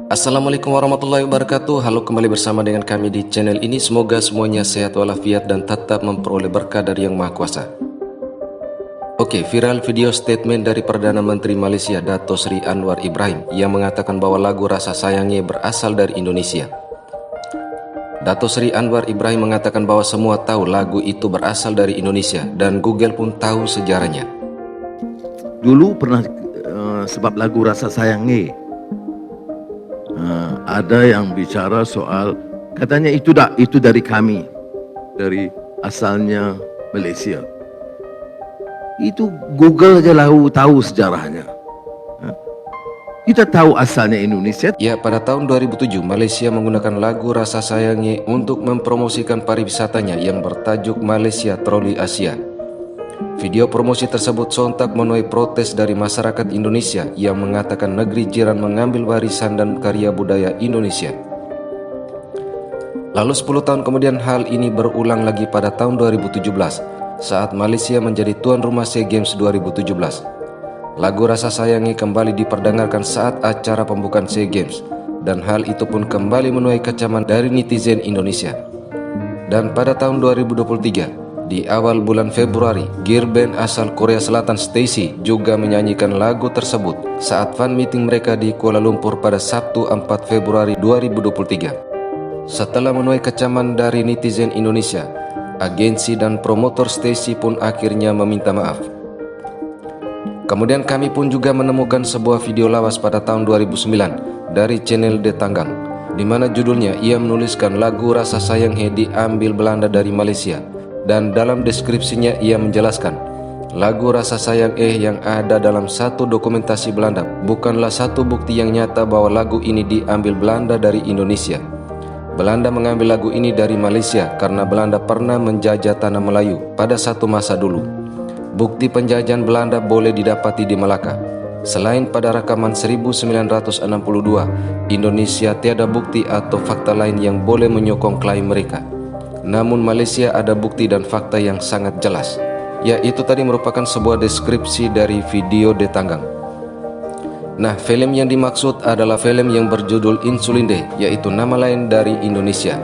Assalamualaikum warahmatullahi wabarakatuh. Halo, kembali bersama dengan kami di channel ini. Semoga semuanya sehat walafiat dan tetap memperoleh berkah dari Yang Maha Kuasa. Oke, viral video statement dari Perdana Menteri Malaysia Dato Sri Anwar Ibrahim yang mengatakan bahwa lagu Rasa Sayangnya berasal dari Indonesia. Dato Sri Anwar Ibrahim mengatakan bahwa semua tahu lagu itu berasal dari Indonesia dan Google pun tahu sejarahnya. Dulu pernah sebab lagu Rasa Sayangnya ada yang bicara soal, katanya itu dari kami, dari asalnya Malaysia. Itu Google aja tahu sejarahnya. Kita tahu asalnya Indonesia. Ya, pada tahun 2007 Malaysia menggunakan lagu Rasa Sayangnya untuk mempromosikan pariwisatanya yang bertajuk Malaysia Troli Asia. Video promosi tersebut sontak menuai protes dari masyarakat Indonesia yang mengatakan negeri jiran mengambil warisan dan karya budaya Indonesia. Lalu 10 tahun kemudian hal ini berulang lagi pada tahun 2017 saat Malaysia menjadi tuan rumah SEA Games 2017. Lagu Rasa Sayangnya kembali diperdengarkan saat acara pembukaan SEA Games dan hal itu pun kembali menuai kecaman dari netizen Indonesia. Dan pada tahun 2023 di awal bulan Februari, girl band asal Korea Selatan Stacey juga menyanyikan lagu tersebut saat fan meeting mereka di Kuala Lumpur pada Sabtu 4 Februari 2023. Setelah menuai kecaman dari netizen Indonesia, agensi dan promotor Stacey pun akhirnya meminta maaf. Kemudian kami pun juga menemukan sebuah video lawas pada tahun 2009 dari channel The Tanggang, di mana judulnya ia menuliskan lagu Rasa Sayangnya diambil Belanda dari Malaysia. Dan dalam deskripsinya ia menjelaskan, lagu Rasa Sayang yang ada dalam satu dokumentasi Belanda bukanlah satu bukti yang nyata bahwa lagu ini diambil Belanda dari Indonesia. Belanda mengambil lagu ini dari Malaysia karena Belanda pernah menjajah tanah Melayu pada satu masa dulu. Bukti penjajahan Belanda boleh didapati di Melaka. Selain pada rekaman 1962, Indonesia tiada bukti atau fakta lain yang boleh menyokong klaim mereka. Namun Malaysia ada bukti dan fakta yang sangat jelas. Ya, itu tadi merupakan sebuah deskripsi dari video The Tanggang. Nah, film yang dimaksud adalah film yang berjudul Insulin Day, yaitu nama lain dari Indonesia.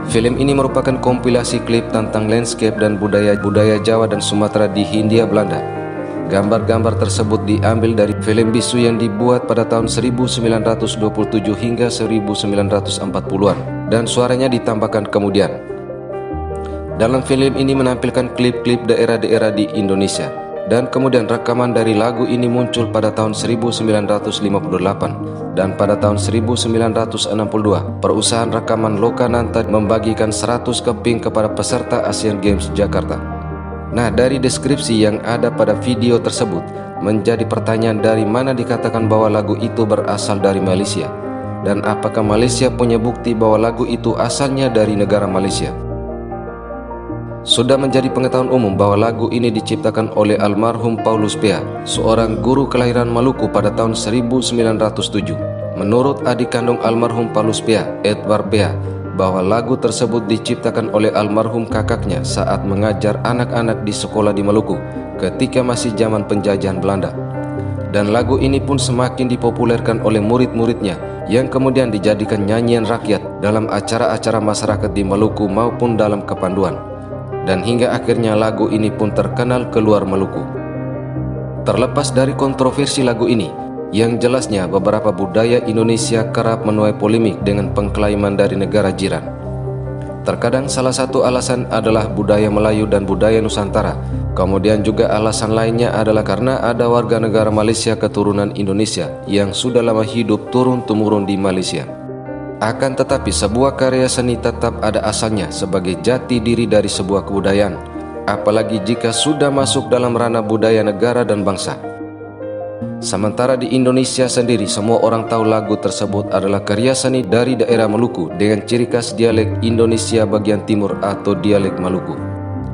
Film ini merupakan kompilasi klip tentang landscape dan budaya Jawa dan Sumatera di Hindia Belanda. Gambar-gambar tersebut diambil dari film bisu yang dibuat pada tahun 1927 hingga 1940-an dan suaranya ditambahkan kemudian. Dalam film ini menampilkan klip-klip daerah-daerah di Indonesia. Dan kemudian rekaman dari lagu ini muncul pada tahun 1958. Dan pada tahun 1962, perusahaan rekaman Lokananta membagikan 100 keping kepada peserta Asian Games Jakarta. Nah, dari deskripsi yang ada pada video tersebut, menjadi pertanyaan dari mana dikatakan bahwa lagu itu berasal dari Malaysia. Dan apakah Malaysia punya bukti bahwa lagu itu asalnya dari negara Malaysia? Sudah menjadi pengetahuan umum bahwa lagu ini diciptakan oleh almarhum Paulus Pea, seorang guru kelahiran Maluku pada tahun 1907. Menurut adik kandung almarhum Paulus Pea, Edward Pea, bahwa lagu tersebut diciptakan oleh almarhum kakaknya saat mengajar anak-anak di sekolah di Maluku ketika masih zaman penjajahan Belanda. Dan lagu ini pun semakin dipopulerkan oleh murid-muridnya yang kemudian dijadikan nyanyian rakyat dalam acara-acara masyarakat di Maluku maupun dalam kepanduan. Dan hingga akhirnya lagu ini pun terkenal keluar Maluku. Terlepas dari kontroversi lagu ini, yang jelasnya beberapa budaya Indonesia kerap menuai polemik dengan pengklaiman dari negara jiran. Terkadang salah satu alasan adalah budaya Melayu dan budaya Nusantara. Kemudian juga alasan lainnya adalah karena ada warga negara Malaysia keturunan Indonesia yang sudah lama hidup turun-temurun di Malaysia. Akan tetapi sebuah karya seni tetap ada asalnya sebagai jati diri dari sebuah kebudayaan, apalagi jika sudah masuk dalam ranah budaya negara dan bangsa. Sementara di Indonesia sendiri, semua orang tahu lagu tersebut adalah karya seni dari daerah Maluku dengan ciri khas dialek Indonesia bagian timur atau dialek Maluku.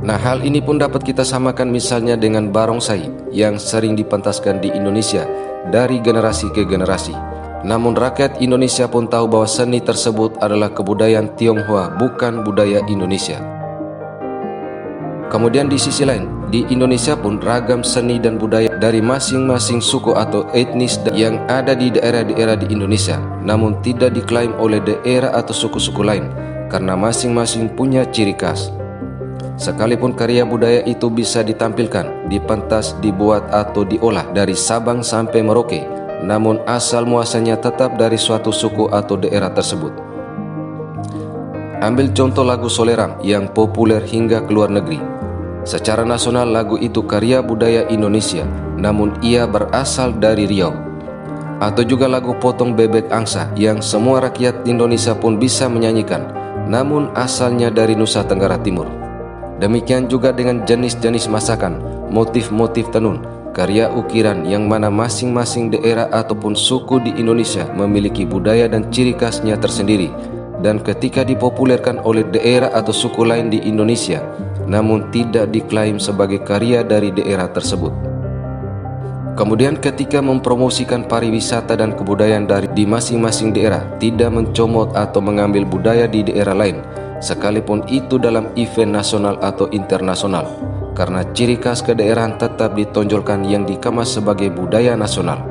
Nah, hal ini pun dapat kita samakan misalnya dengan barongsai yang sering dipentaskan di Indonesia dari generasi ke generasi. Namun rakyat Indonesia pun tahu bahwa seni tersebut adalah kebudayaan Tionghoa, bukan budaya Indonesia. Kemudian di sisi lain, Di Indonesia pun ragam seni dan budaya dari masing-masing suku atau etnis yang ada di daerah-daerah di Indonesia, namun tidak diklaim oleh daerah atau suku-suku lain karena masing-masing punya ciri khas. Sekalipun karya budaya itu bisa ditampilkan, dipentas, dibuat atau diolah dari Sabang sampai Merauke, namun asal muasalnya tetap dari suatu suku atau daerah tersebut. Ambil contoh lagu Solerang yang populer hingga ke luar negeri. Secara nasional lagu itu karya budaya Indonesia, namun ia berasal dari Riau. Atau juga lagu Potong Bebek Angsa yang semua rakyat Indonesia pun bisa menyanyikan, namun asalnya dari Nusa Tenggara Timur. Demikian juga dengan jenis-jenis masakan, motif-motif tenun, karya ukiran yang mana masing-masing daerah ataupun suku di Indonesia memiliki budaya dan ciri khasnya tersendiri, dan ketika dipopulerkan oleh daerah atau suku lain di Indonesia, namun tidak diklaim sebagai karya dari daerah tersebut. Kemudian ketika mempromosikan pariwisata dan kebudayaan di masing-masing daerah, tidak mencomot atau mengambil budaya di daerah lain, sekalipun itu dalam event nasional atau internasional, karena ciri khas kedaerahan tetap ditonjolkan yang dikemas sebagai budaya nasional.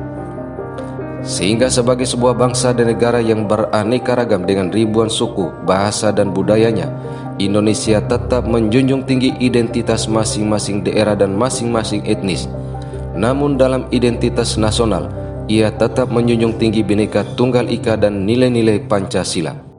Sehingga sebagai sebuah bangsa dan negara yang beraneka ragam dengan ribuan suku, bahasa dan budayanya, Indonesia tetap menjunjung tinggi identitas masing-masing daerah dan masing-masing etnis. Namun dalam identitas nasional, ia tetap menjunjung tinggi Bhinneka Tunggal Ika dan nilai-nilai Pancasila.